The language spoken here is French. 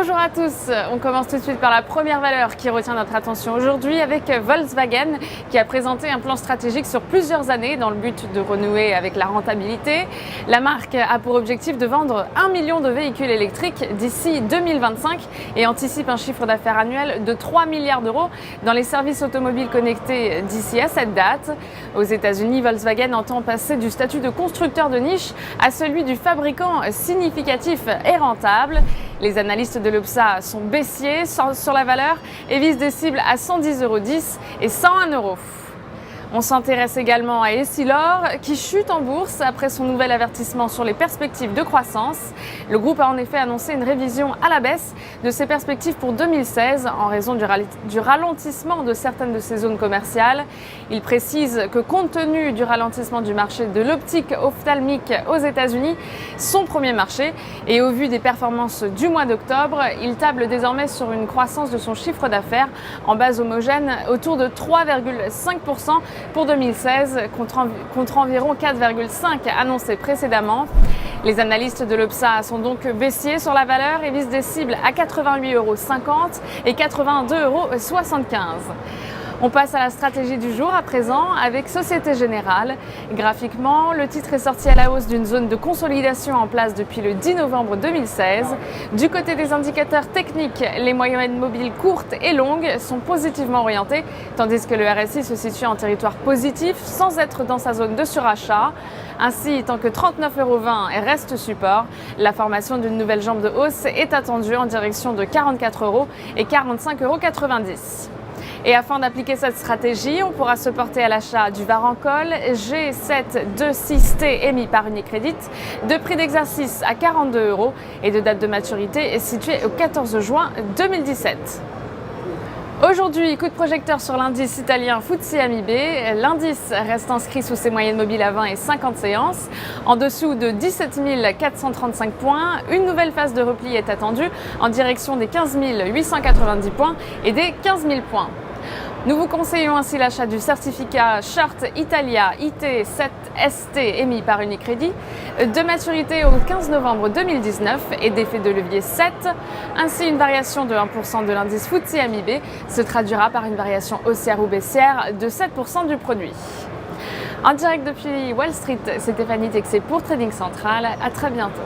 Bonjour à tous, on commence tout de suite par la première valeur qui retient notre attention aujourd'hui avec Volkswagen qui a présenté un plan stratégique sur plusieurs années dans le but de renouer avec la rentabilité. La marque a pour objectif de vendre 1 million de véhicules électriques d'ici 2025 et anticipe un chiffre d'affaires annuel de 3 milliards d'euros dans les services automobiles connectés d'ici à cette date. Aux États-Unis, Volkswagen entend passer du statut de constructeur de niche à celui du fabricant significatif et rentable. Les analystes de l'Obsa sont baissiers sur la valeur et visent des cibles à 110,10 € et 101 €. On s'intéresse également à Essilor qui chute en bourse après son nouvel avertissement sur les perspectives de croissance. Le groupe a en effet annoncé une révision à la baisse de ses perspectives pour 2016 en raison du ralentissement de certaines de ses zones commerciales. Il précise que compte tenu du ralentissement du marché de l'optique ophtalmique aux États-Unis, son premier marché, et au vu des performances du mois d'octobre, il table désormais sur une croissance de son chiffre d'affaires en base homogène autour de 3,5% pour 2016 contre environ 4,5 annoncés précédemment. Les analystes de l'Obsa sont donc baissiers sur la valeur et visent des cibles à 88,50 € et 82,75 €. On passe à la stratégie du jour à présent avec Société Générale. Graphiquement, le titre est sorti à la hausse d'une zone de consolidation en place depuis le 10 novembre 2016. Du côté des indicateurs techniques, les moyennes mobiles courtes et longues sont positivement orientées, tandis que le RSI se situe en territoire positif sans être dans sa zone de surachat. Ainsi, tant que 39,20 € reste support, la formation d'une nouvelle jambe de hausse est attendue en direction de 44 € et 45,90 €. Et afin d'appliquer cette stratégie, on pourra se porter à l'achat du Varancol G726T émis par Unicredit, de prix d'exercice à 42 € et de date de maturité située au 14 juin 2017. Aujourd'hui, coup de projecteur sur l'indice italien FTSE MIB. L'indice reste inscrit sous ses moyennes mobiles à 20 et 50 séances. En dessous de 17 435 points, une nouvelle phase de repli est attendue en direction des 15 890 points et des 15 000 points. Nous vous conseillons ainsi l'achat du certificat Short Italia IT7ST émis par Unicredit, de maturité au 15 novembre 2019 et d'effet de levier 7. Ainsi, une variation de 1% de l'indice FTSE MIB se traduira par une variation haussière ou baissière de 7% du produit. En direct depuis Wall Street, c'est Stéphanie Texé pour Trading Central. À très bientôt.